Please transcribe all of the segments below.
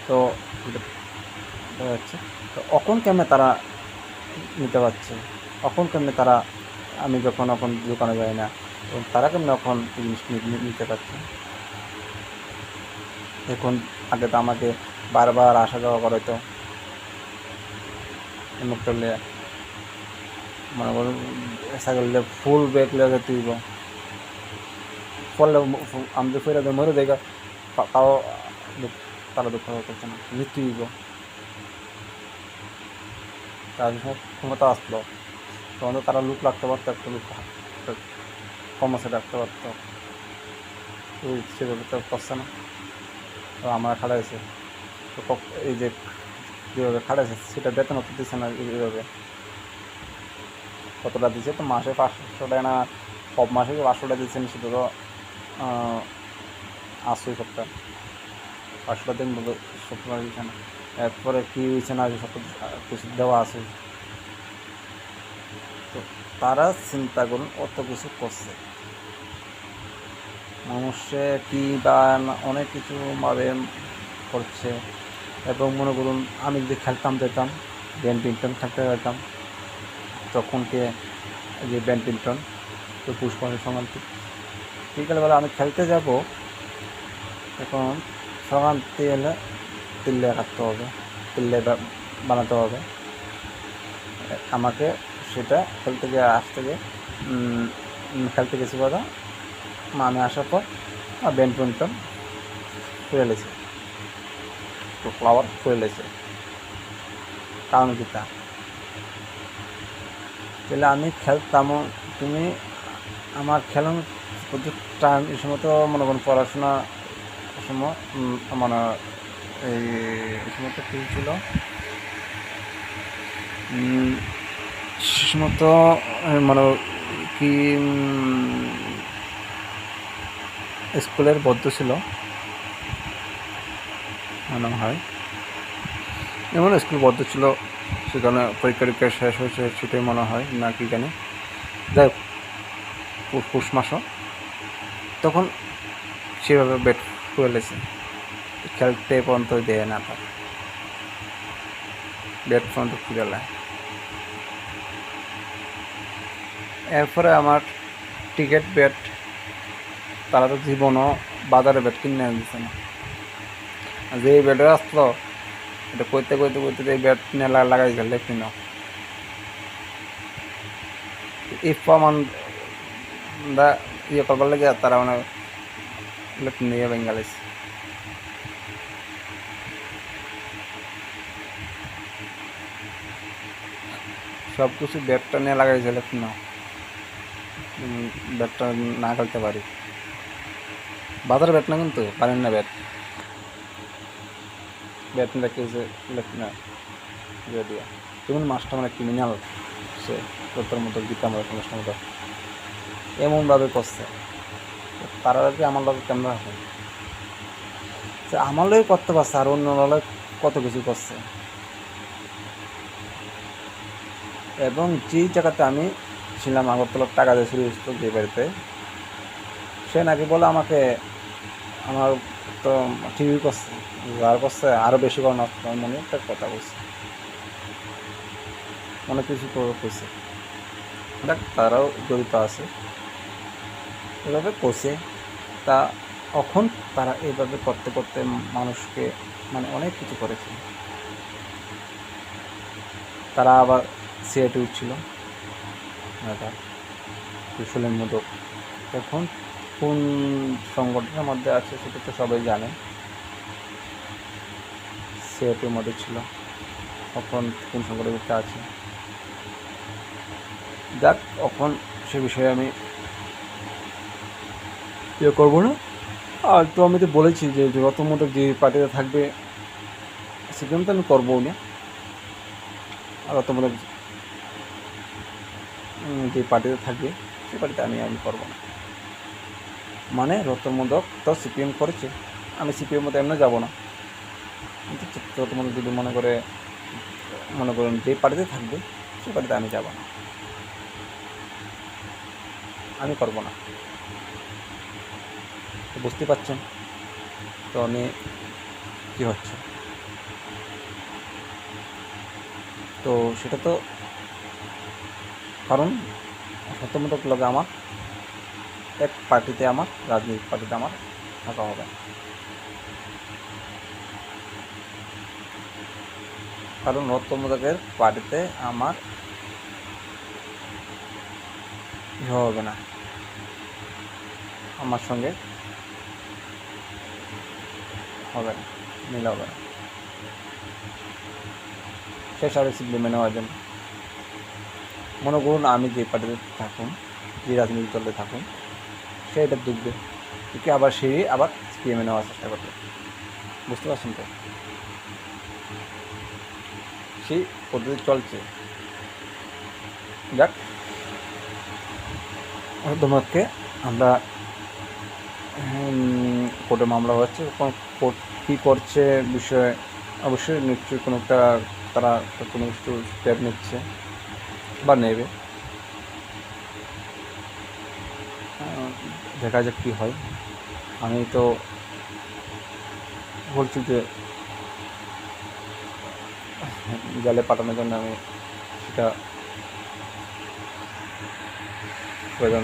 তো দেখা যাচ্ছে তো এখন কেমনে তারা নিতে পারছে, এখন কেমনে তারা আমি যখন এখন দোকানে যাই না এবং তারা কেমনে এখন জিনিস নিতে পারছে। এখন আগে তো আমাকে বারবার আসা যাওয়া করাইতো, এমুক করলে মনে করুন সাইকেলে ফুল ব্যাগ লেগে তুইব ফলে আমি যে ফেরা মরে দেখা তাও তারা দুঃখ করছে না, মৃত্যু দিব। তার ক্ষমতা আসলো তখন তো তারা লুক রাখতে পারতো, একটা লুক কমাসে রাখতে পারতো, সেভাবে তো করছে না। তো আমার খাড়াইছে তো এই যে যেভাবে খাড়াইছে সেটা বেতন তো দিচ্ছে না এইভাবে। কতটা দিচ্ছে তো মাসে 500 টাকা না, সব মাসে 500 টাকা দিচ্ছেন, সেটা তো 800 সপ্তাহ 500 দিন বলে সপ্তাহ দিচ্ছে না। এরপরে কী হয়েছে না সব কিছু দেওয়া আছে। তো তারা চিন্তা করুন অত কিছু করছে, মানুষে কি বা অনেক কিছুভাবে করছে। এবং মনে করুন আমি যদি খেলতাম যেতাম ব্যাডমিন্টন খেলতে যেতাম, তখনকে যে ব্যাডমিন্টন তো পুষ্পাঞ্জলি সংক্রান্তি বিকেলবেলা আমি খেলতে যাব, এখন সংক্রান্তি এলে তিল্লে কাটতে হবে, তিল্লে বানাতে হবে আমাকে। সেটা খেলতে গিয়ে আসতে গিয়ে খেলতে গেছি কথা আমি আসার পর ব্যাডমিন্টন ফুলে লেছে, তো ফ্লাওয়ার ফুলে লেছে, কারণ কি তা তাহলে আমি খেলতামও, তুমি আমার খেলানোর টাইম এই সময় তো মনে করুন পড়াশোনা সময় মানে এই সময় তো কী ছিল, সে সময় তো মানে কি স্কুলের বদ্ধ ছিল মনে হয়, এমন স্কুল বদ্ধ ছিল, সেখানে পরীক্ষা টরীক্ষা শেষ হয়েছে সেটাই মনে হয় না কি জানি। যাই হোক পৌষ মাসও তখন সেভাবে ব্যাট ফুয়েলেছে, খেলতে পর্যন্ত দেয় না, তার ব্যাট পর্যন্ত ফুয়েলায়। এরপরে আমার টিকেট ব্যাট, তারা তো জীবনও বাজারে ব্যাট কিনে দিচ্ছে না, যে ব্যাটে আসলো এটা করতে করতে করতে এই ব্যাট নিয়ে লাগাইছে লেফট নিও এই প্রমাণ ইয়ে করবার লাগে তারা মানে লেফট নিয়ে বেঙ্গালিস। সব কিছু ব্যাটটা নিয়ে লাগাইছে লেফট নাও, ব্যাটটা না খেলতে পারি, বাজার ব্যাট না কিন্তু পারেন না ব্যাট, ব্যাট নিয়ে রেখেছে লেফট না দিয়ে দিয়া। যেমন মাস্টার মানে ক্রিমিনাল, সে তোর মতো গীতা আমরা মাস্টার মতো এমনভাবে করছে, তারা কি আমার লোক কেমন হবে, আমার লোক করতে পারছে আর অন্য লোক কত কিছু করছে। এবং যেই জায়গাতে আমি ছিলাম আগরতলার টাকা দিয়ে শুরু হয়েছিল যে বাড়িতে, সে নাকি বলে আমাকে আমার তো টিভি করছে আর করছে আরও বেশি করে নষ্ট, মনে একটা কথা বলছে, অনেক কিছু কইছে, দেখ তারাও জড়িত আছে এভাবে করছে। তা এখন তারা এইভাবে করতে করতে মানুষকে মানে অনেক কিছু করেছে। তারা আবার সিআইটি উঠছিল কুশলের মোদক, এখন কোন সংগঠনের মধ্যে আছে সেটা তো সবাই জানে, সিআইটির মধ্যে ছিল, এখন কোন সংগঠনটা আছে যাক, এখন সে বিষয়ে আমি ইয়ে করবো না। আর তো আমি তো বলেছি যে যত যে পার্টিতে থাকবে সেখানে তো আমি করবো না, আর রতমূলক যে পার্টিতে থাকবে সে পার্টিতে আমি করবো না। মানে রতমূলক তো সিপিএম করেছে, আমি সিপিএম মতো এমনি যাবো না, কিন্তু রতমূলক যদি মনে করেন যে পার্টিতে থাকবে সে পার্টিতে আমি যাবো না, আমি করবো না। বুঝতে পারছেন তো আমি কী হচ্ছে। তো সেটা তো কারণ সত্যমূলক লগে আমার এক পার্টিতে, আমার রাজনৈতিক পার্টিতে আমার থাকা হবে, কারণ রত্নমূলকের পার্টিতে আমার হবে না, আমার সঙ্গে হবে না, মিল হবে না। সে সার্ভিসিভলি মেনে নেওয়ার জন্য মনে করুন আমি যে পার্টিতে থাকুন, যে রাজনৈতিক দলে থাকুন, সে এটা দেখবে, কি আবার সে আবার সিপিএমে নেওয়ার চেষ্টা করবে। বুঝতে পারছেন তো? সেই পদ্ধতি চলছে। যাক, তোমাকে আমরা কোর্টে মামলা হচ্ছে, কোর্ট কী করছে বিষয়ে অবশ্যই নিশ্চয়ই কোনো একটা তারা কোনো কিছু স্টেপ নিচ্ছে বা নেবে, দেখা যাক কী হয়। আমি তো বলছি যে জেলে পাঠানোর জন্য আমি সেটা প্রয়োজন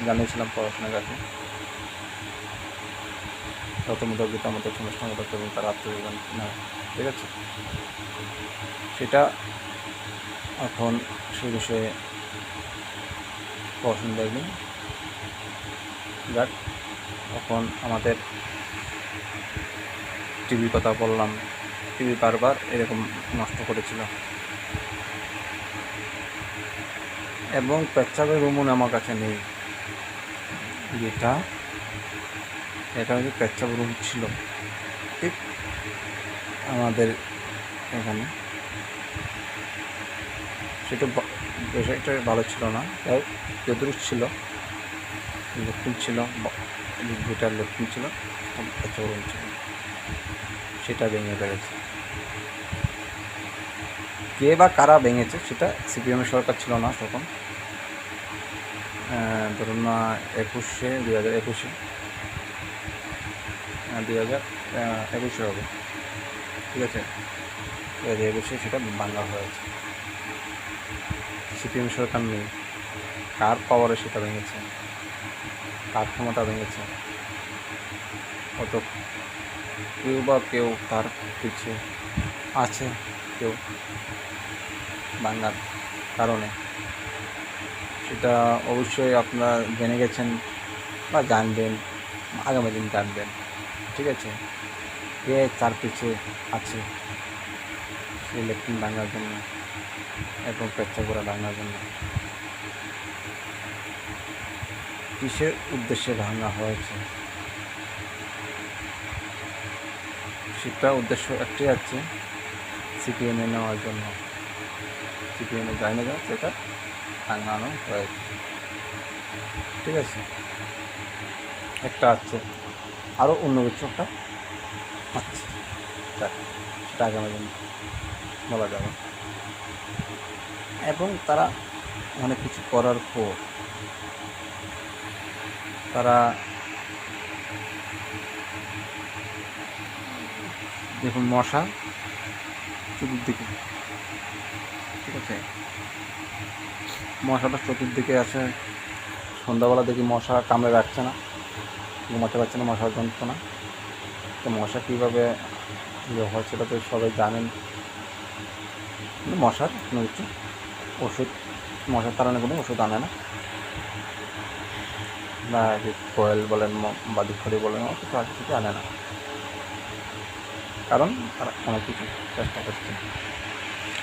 জানিয়েছিলাম পড়াশোনার কাছে, প্রথমত গীতা মতো সমস্যা মতো এবং তার আত্মজীবন না, ঠিক আছে? সেটা এখন সে বিষয়ে পড়াশোনা দেখবেন। যাক, এখন আমাদের টিভির কথা বললাম, টিভি বারবার এরকম নষ্ট করেছিল, এবং পেচ্ছাপের রুমও আমার কাছে নেই। এটা হচ্ছে পেচ্ছাপ রুম ছিল ঠিক আমাদের এখানে, সেটা বিষয়টা ভালো ছিল না, তাই যতটুকু ছিল লেট্রিন ছিল, দুটার লেট্রিন ছিল, পেচ্ছাপ রুম ছিল, সেটা ভেঙে ফেলেছে। কে বা কারা ভেঙেছে সেটা সিপিএমের সরকার ছিল না তখন, ধরুন না 2021 হবে, ঠিক আছে? 2021 সেটা বাংলা হয়েছে। সিপিএম সরকার নেই, কার পাওয়ারে সেটা ভেঙেছে, কার ক্ষমতা ভেঙেছে, অত কেউ তার পিছিয়ে আছে, কেউ বাংলার কারণে, সেটা অবশ্যই আপনারা জেনে গেছেন বা জানবেন, আগামী দিন জানবেন, ঠিক আছে? কে তার পিছিয়ে আছে সেই লেট্রিন ভাঙার জন্য এবং পেচ্ছাপগুলো ভাঙার জন্য, কিসের উদ্দেশ্যে ভাঙা হয়েছে, সেটা উদ্দেশ্য একটাই আছে, সিপিএমে নেওয়ার জন্য। সিপিএমে যায় না যায় সেটা ভাঙানো হয়েছে, ঠিক আছে? একটা আছে, আরও অন্য কিছু একটা আছে, সেটা আগামী দিন বলা যাবে। এবং তারা অনেক কিছু করার পর তারা দেখুন মশা চতুর্দিকে, ঠিক আছে? মশাটা চতুর্দিকে আছে, সন্ধ্যাবেলা দেখি মশা কামড়ে রাখছে না, ঘুমাতে পারছে না, মশার যন্ত্রণা। তো মশা কীভাবে হয় সেটা তো সবাই জানেন। মশার কোনো কিছু ওষুধ, মশার তাড়ানোর কোনো ওষুধ আনে না, বা কোয়েল বলেন বা দিক্ষরি বলেন, কিছু আগে থেকে আনে না, কারণ তারা অনেক কিছু চেষ্টা করছে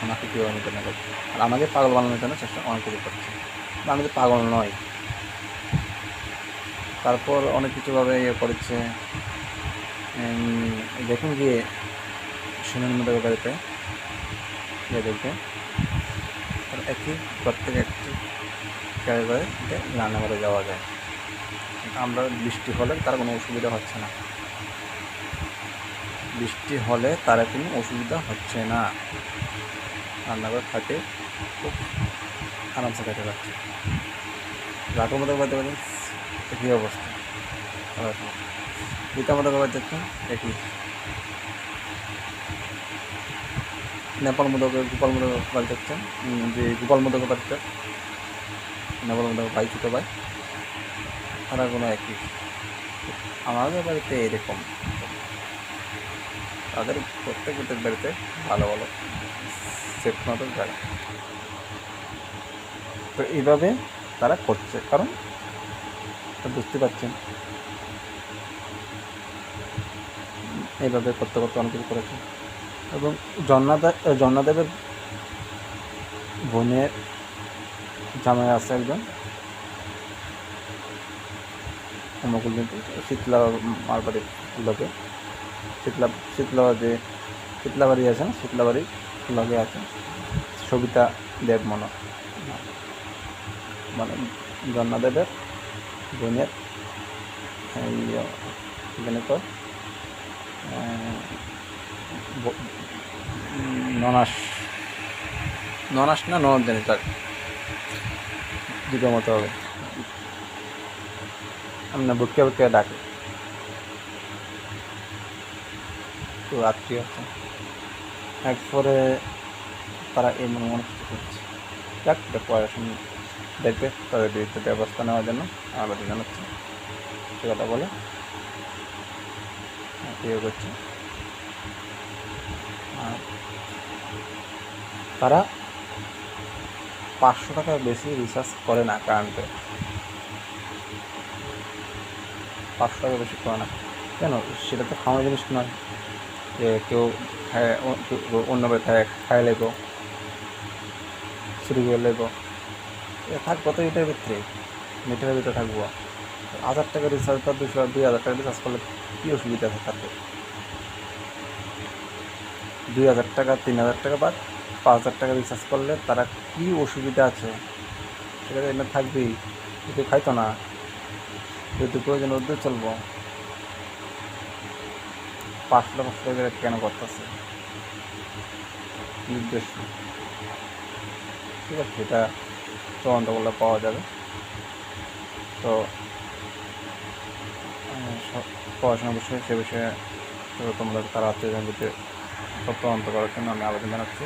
আমাকে কীভাবে নিতে করছে, আর আমাকে পাগল বানানোর জন্য চেষ্টা অনেক কিছু করছে, আমি তো পাগল নয়। তারপর অনেক কিছুভাবে করেছে, দেখুন গিয়ে সুনীল বাড়িতে গিয়ে দেখবে একই ঘর থেকে একটি করে রান্নাঘরে যাওয়া যায়। আমরা বৃষ্টি হলে তার কোনো অসুবিধা হচ্ছে না, বৃষ্টি হলে তার কোনো অসুবিধা হচ্ছে না, রান্নাঘর থাকে খুব আরামসে খেতে পারছে। রাতের মতো করতে পারেন একই অবস্থা, গীতা মতো করে দেখুন একই। নেপাল মোদকের গোপাল মোদকের বাড়ি থাকছেন, যে গোপাল মোদকের বাড়িতে নেপাল মোদকের ভাই, ছোটো ভাই, তারা কোনো একই। আমাদের বাড়িতে এরকম, তাদের প্রত্যেকের বাড়িতে ভালো ভালো সেফ মতো জায়গা। তো এইভাবে তারা করছে, কারণ বুঝতে পারছেন এইভাবে করতে করতে অনেক কিছু করেছে। এবং জন্নাদেবের বোনের জামাই আছে একজন অমকুল, কিন্তু শীতলা মারবাড়ির লোকে, শীতলা বাড়ি আছে না, শীতলা বাড়ির লগে আছে সবিতা দেব মানে জন্নাদেবের বোনের এই এখানে তো ননাস না ননদ জানি, তার দুটো মতো হবে, আমরা বুটকে ডাকে, তো আত্মীয় আছে। এরপরে তারা এই মনে কিছু করছে, যাক এটা পড়াশোনা দেখবে, তাদের বিরুদ্ধে ব্যবস্থা নেওয়ার জন্য আমাদের জানাচ্ছে, সে কথা বলে ইয়ে করছে। আর তারা 500 টাকার বেশি রিচার্জ করে না কারেন্টে, 500 টাকা বেশি করে না কেন? সেটা তো খাওয়ার জিনিস নয় যে কেউ খায় অন্য খায় লেগো, চুরি করে লেগো, থাকবো তো এটার ভিতরে, মিটারের ভিতরে থাকবো। 1000 টাকা রিচার্জ বা 2000 টাকা রিচার্জ করলে কী অসুবিধা আছে তাতে? 2000 টাকা, 3000 টাকা বা 5000 টাকা রিচার্জ করলে তারা কী অসুবিধা আছে? সেটা এনে থাকবেই, কিন্তু খাইতো না, যদি প্রয়োজন ওদের চলবো। 500 টাকা কেন করতেছে, নির্দেশ? ঠিক আছে, এটা তদন্ত করলে পাওয়া যাবে। তো পড়াশোনার বিষয়ে, সে বিষয়ে তোমরা তারা আত্মীয়জনের ভিতরে সব তদন্ত করার জন্য আমি আবেদন জানাচ্ছি।